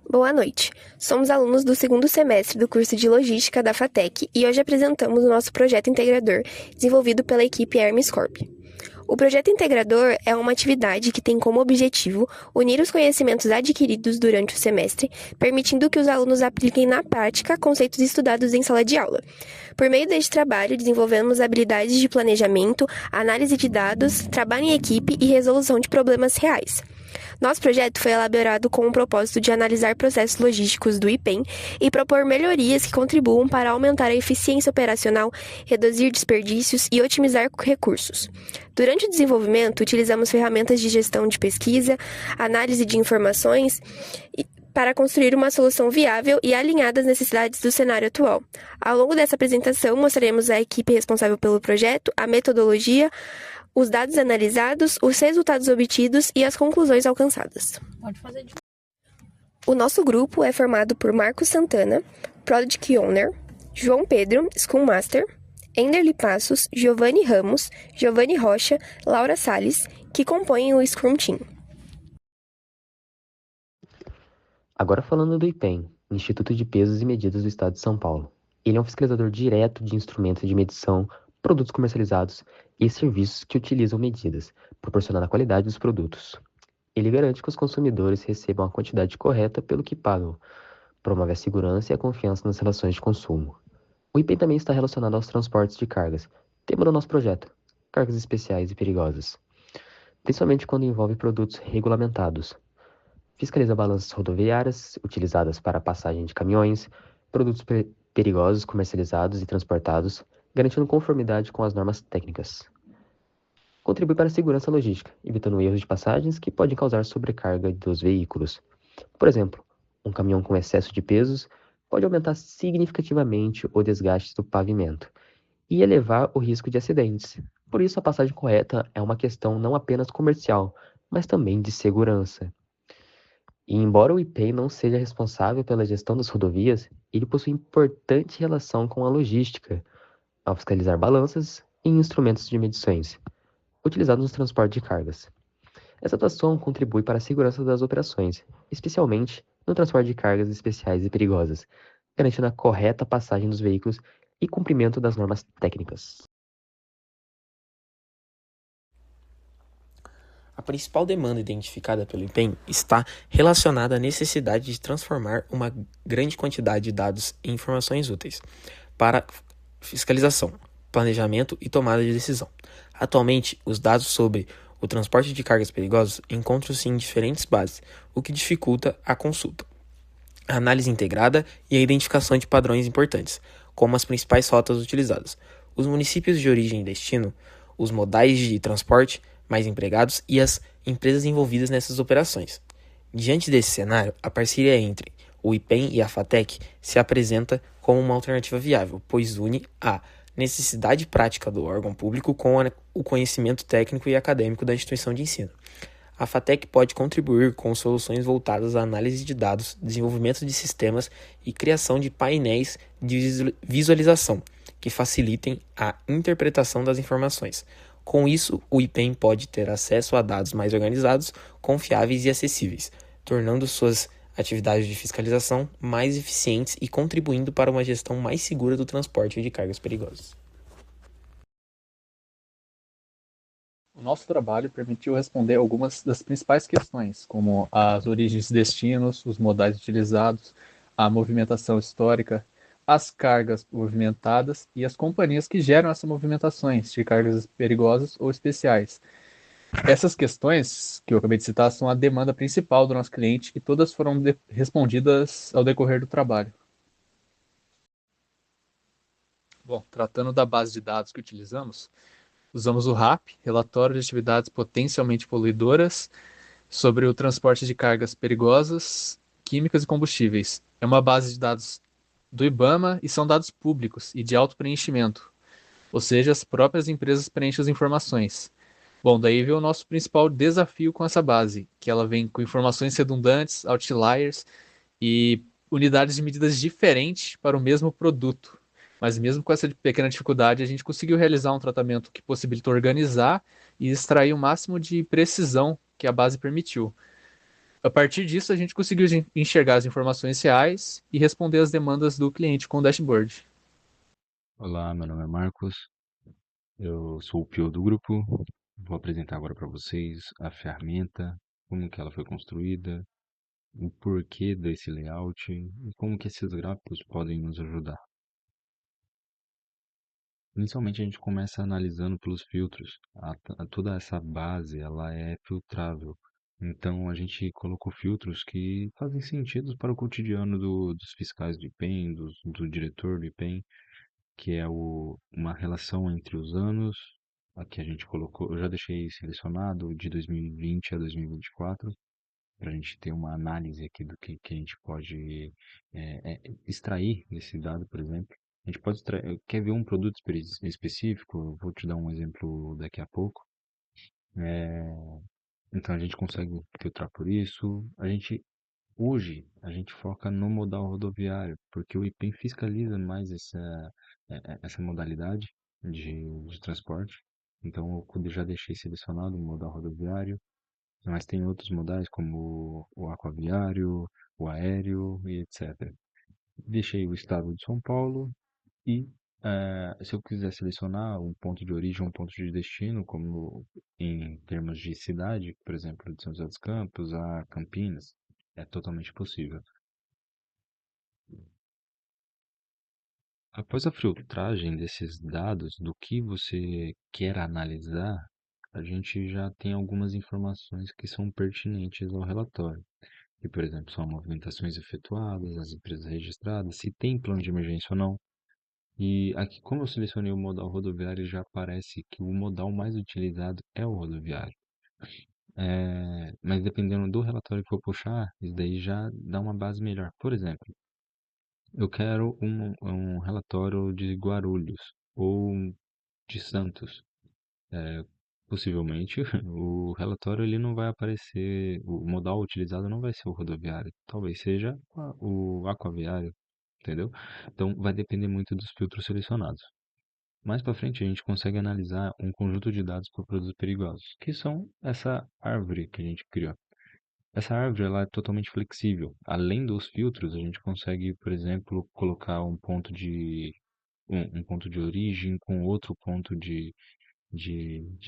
Boa noite. Somos alunos do segundo semestre do curso de Logística da FATEC e hoje apresentamos o nosso projeto integrador, desenvolvido pela equipe Hermes Corp. O projeto integrador é uma atividade que tem como objetivo unir os conhecimentos adquiridos durante o semestre, permitindo que os alunos apliquem na prática conceitos estudados em sala de aula. Por meio deste trabalho, desenvolvemos habilidades de planejamento, análise de dados, trabalho em equipe e resolução de problemas reais. Nosso projeto foi elaborado com o propósito de analisar processos logísticos do IPEM e propor melhorias que contribuam para aumentar a eficiência operacional, reduzir desperdícios e otimizar recursos. Durante o desenvolvimento, utilizamos ferramentas de gestão de pesquisa, análise de informações para construir uma solução viável e alinhada às necessidades do cenário atual. Ao longo dessa apresentação, mostraremos a equipe responsável pelo projeto, a metodologia, os dados analisados, os resultados obtidos e as conclusões alcançadas. O nosso grupo é formado por Marcos Santana, Product Owner, João Pedro, Scrum Master, Enderly Passos, Giovanni Ramos, Giovanni Rocha, Laura Salles, que compõem o Scrum Team. Agora falando do IPEM, Instituto de Pesos e Medidas do Estado de São Paulo. Ele é um fiscalizador direto de instrumentos de medição, produtos comercializados e serviços que utilizam medidas, proporcionando a qualidade dos produtos. Ele garante que os consumidores recebam a quantidade correta pelo que pagam, promove a segurança e a confiança nas relações de consumo. O IPEM também está relacionado aos transportes de cargas, tema do nosso projeto, cargas especiais e perigosas, principalmente quando envolve produtos regulamentados. Fiscaliza balanças rodoviárias utilizadas para a passagem de caminhões, produtos perigosos comercializados e transportados, garantindo conformidade com as normas técnicas. Contribui para a segurança logística, evitando erros de passagens que podem causar sobrecarga dos veículos. Por exemplo, um caminhão com excesso de pesos pode aumentar significativamente o desgaste do pavimento e elevar o risco de acidentes. Por isso, a passagem correta é uma questão não apenas comercial, mas também de segurança. E embora o IPEM não seja responsável pela gestão das rodovias, ele possui importante relação com a logística, ao fiscalizar balanças e instrumentos de medições, utilizados no transporte de cargas. Essa atuação contribui para a segurança das operações, especialmente no transporte de cargas especiais e perigosas, garantindo a correta passagem dos veículos e cumprimento das normas técnicas. A principal demanda identificada pelo IPEM está relacionada à necessidade de transformar uma grande quantidade de dados em informações úteis para fiscalização, planejamento e tomada de decisão. Atualmente, os dados sobre o transporte de cargas perigosas encontram-se em diferentes bases, o que dificulta a consulta, a análise integrada e a identificação de padrões importantes, como as principais rotas utilizadas, os municípios de origem e destino, os modais de transporte mais empregados e as empresas envolvidas nessas operações. Diante desse cenário, a parceria entre o IPEM e a FATEC se apresenta como uma alternativa viável, pois une a necessidade prática do órgão público com o conhecimento técnico e acadêmico da instituição de ensino. A FATEC pode contribuir com soluções voltadas à análise de dados, desenvolvimento de sistemas e criação de painéis de visualização que facilitem a interpretação das informações. Com isso, o IPEM pode ter acesso a dados mais organizados, confiáveis e acessíveis, tornando suas atividades de fiscalização mais eficientes e contribuindo para uma gestão mais segura do transporte de cargas perigosas. O nosso trabalho permitiu responder algumas das principais questões, como as origens e destinos, os modais utilizados, a movimentação histórica, as cargas movimentadas e as companhias que geram essas movimentações de cargas perigosas ou especiais. Essas questões que eu acabei de citar são a demanda principal do nosso cliente e todas foram respondidas ao decorrer do trabalho. Bom, tratando da base de dados que utilizamos, usamos o RAP, Relatório de Atividades Potencialmente Poluidoras, sobre o transporte de cargas perigosas, químicas e combustíveis. É uma base de dados do IBAMA e são dados públicos e de auto-preenchimento, ou seja, as próprias empresas preenchem as informações. Bom, daí vem o nosso principal desafio com essa base, que ela vem com informações redundantes, outliers e unidades de medidas diferentes para o mesmo produto. Mas mesmo com essa pequena dificuldade, a gente conseguiu realizar um tratamento que possibilitou organizar e extrair o máximo de precisão que a base permitiu. A partir disso, a gente conseguiu enxergar as informações reais e responder as demandas do cliente com o dashboard. Olá, meu nome é Marcos, eu sou o PO do grupo. Vou apresentar agora para vocês a ferramenta, como que ela foi construída, o porquê desse layout e como que esses gráficos podem nos ajudar. Inicialmente a gente começa analisando pelos filtros. Toda essa base ela é filtrável. Então a gente colocou filtros que fazem sentido para o cotidiano dos fiscais do IPEM, do diretor do IPEM, que é uma relação entre os anos. Aqui a gente colocou, eu já deixei selecionado de 2020 a 2024, para a gente ter uma análise aqui do que a gente pode extrair desse dado, por exemplo. A gente pode extrair, quer ver um produto específico? Eu vou te dar um exemplo daqui a pouco. Então a gente consegue filtrar por isso. Hoje, a gente foca no modal rodoviário, porque o IPEM fiscaliza mais essa modalidade de transporte. Então, eu já deixei selecionado o modal rodoviário, mas tem outros modais como o aquaviário, o aéreo e etc. Deixei o estado de São Paulo e se eu quiser selecionar um ponto de origem ou um ponto de destino, como em termos de cidade, por exemplo, de São José dos Campos a Campinas, é totalmente possível. Após a filtragem desses dados do que você quer analisar, a gente já tem algumas informações que são pertinentes ao relatório. E, por exemplo, são movimentações efetuadas, as empresas registradas, se tem plano de emergência ou não. E aqui, como eu selecionei o modal rodoviário, já aparece que o modal mais utilizado é o rodoviário. Mas dependendo do relatório que eu puxar, isso daí já dá uma base melhor. Por exemplo, eu quero um relatório de Guarulhos ou de Santos. Possivelmente, o relatório ele não vai aparecer, o modal utilizado não vai ser o rodoviário, talvez seja o aquaviário, entendeu? Então, vai depender muito dos filtros selecionados. Mais para frente, a gente consegue analisar um conjunto de dados por produtos perigosos, que são essa árvore que a gente criou. Essa árvore ela é totalmente flexível. Além dos filtros, a gente consegue, por exemplo, colocar um ponto de origem com outro ponto de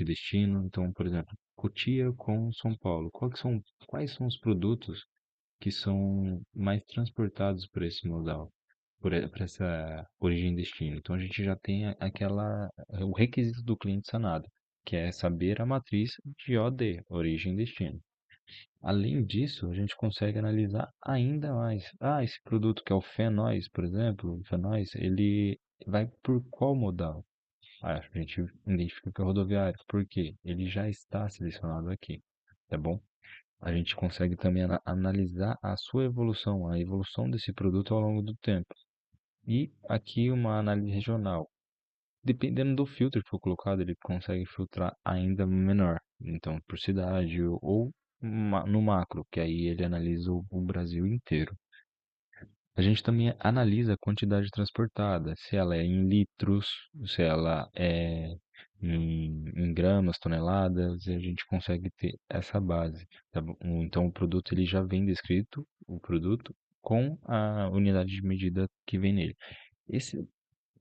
destino. Então, por exemplo, Cotia com São Paulo. Quais são os produtos que são mais transportados por esse modal, por essa origem e destino? Então, a gente já tem o requisito do cliente sanado, que é saber a matriz de OD, origem e destino. Além disso, a gente consegue analisar ainda mais. Esse produto que é o fenóis, por exemplo, o fenóis, ele vai por qual modal? A gente identifica que é rodoviário, porque ele já está selecionado aqui, tá bom? A gente consegue também analisar a sua evolução, a evolução desse produto ao longo do tempo. E aqui uma análise regional. Dependendo do filtro que for colocado, ele consegue filtrar ainda menor. Então, por cidade ou no macro, que aí ele analisa o Brasil inteiro. A gente também analisa a quantidade transportada, se ela é em litros, se ela é em gramas, toneladas, e a gente consegue ter essa base. Tá bom? Então o produto ele já vem descrito, o produto, com a unidade de medida que vem nele. Esse,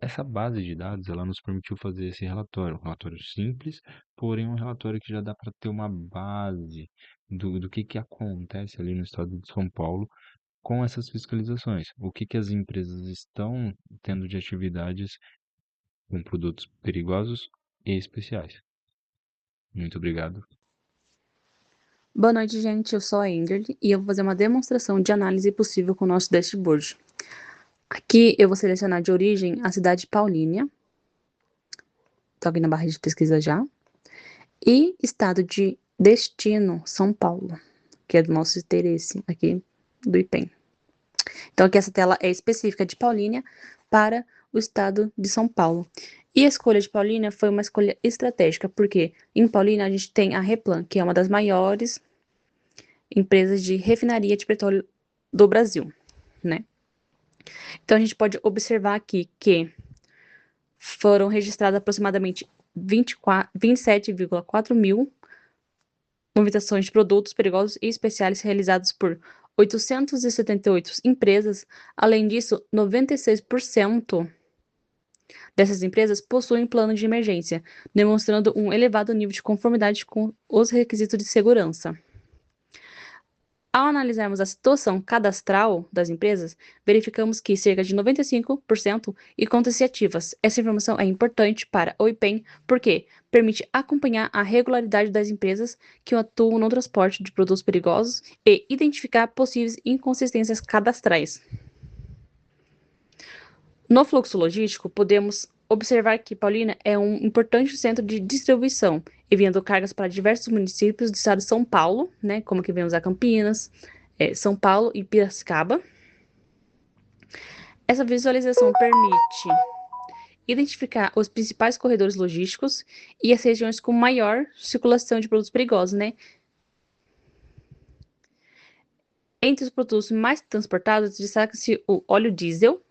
essa base de dados ela nos permitiu fazer esse relatório, um relatório simples, porém um relatório que já dá para ter uma base do que acontece ali no estado de São Paulo com essas fiscalizações. O que as empresas estão tendo de atividades com produtos perigosos e especiais. Muito obrigado. Boa noite, gente. Eu sou a Enderly e eu vou fazer uma demonstração de análise possível com o nosso dashboard. Aqui eu vou selecionar de origem a cidade de Paulínia. Tá aqui na barra de pesquisa já. E estado de destino, São Paulo, que é do nosso interesse aqui do IPEM. Então aqui essa tela é específica de Paulínia para o estado de São Paulo. E a escolha de Paulínia foi uma escolha estratégica, porque em Paulínia a gente tem a Replan, que é uma das maiores empresas de refinaria de petróleo do Brasil, né? Então a gente pode observar aqui que foram registradas aproximadamente 27,4 mil movimentações de produtos perigosos e especiais realizados por 878 empresas. Além disso, 96% dessas empresas possuem plano de emergência, demonstrando um elevado nível de conformidade com os requisitos de segurança. Ao analisarmos a situação cadastral das empresas, verificamos que cerca de 95% e contas-se ativas. Essa informação é importante para o IPEM porque permite acompanhar a regularidade das empresas que atuam no transporte de produtos perigosos e identificar possíveis inconsistências cadastrais. No fluxo logístico, podemos observar que Paulínia é um importante centro de distribuição, enviando cargas para diversos municípios do estado de São Paulo, né, como que vemos a Campinas, São Paulo e Piracicaba. Essa visualização permite identificar os principais corredores logísticos e as regiões com maior circulação de produtos perigosos, né? Entre os produtos mais transportados, destaca-se o óleo diesel,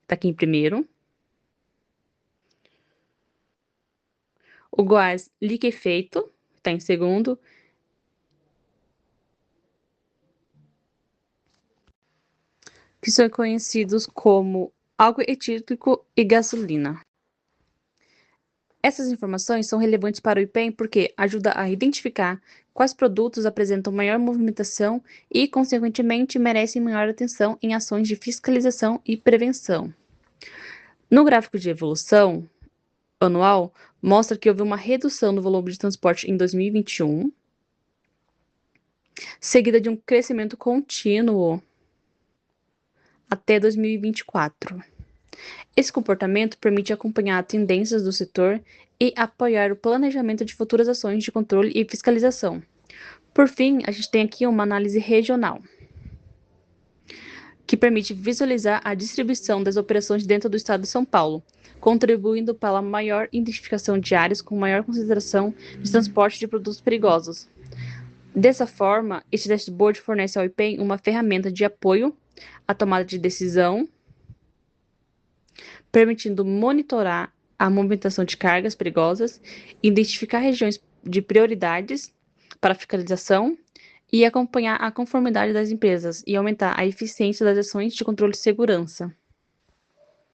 está aqui em primeiro, o gás liquefeito, está em segundo, que são conhecidos como álcool etílico e gasolina. Essas informações são relevantes para o IPEM porque ajuda a identificar quais produtos apresentam maior movimentação e, consequentemente, merecem maior atenção em ações de fiscalização e prevenção. No gráfico de evolução anual, mostra que houve uma redução no volume de transporte em 2021, seguida de um crescimento contínuo até 2024. Esse comportamento permite acompanhar tendências do setor e apoiar o planejamento de futuras ações de controle e fiscalização. Por fim, a gente tem aqui uma análise regional, que permite visualizar a distribuição das operações dentro do estado de São Paulo, contribuindo para a maior identificação de áreas com maior concentração de transporte de produtos perigosos. Dessa forma, este dashboard fornece ao IPEM uma ferramenta de apoio à tomada de decisão, permitindo monitorar a movimentação de cargas perigosas, identificar regiões de prioridades para fiscalização e acompanhar a conformidade das empresas e aumentar a eficiência das ações de controle de segurança.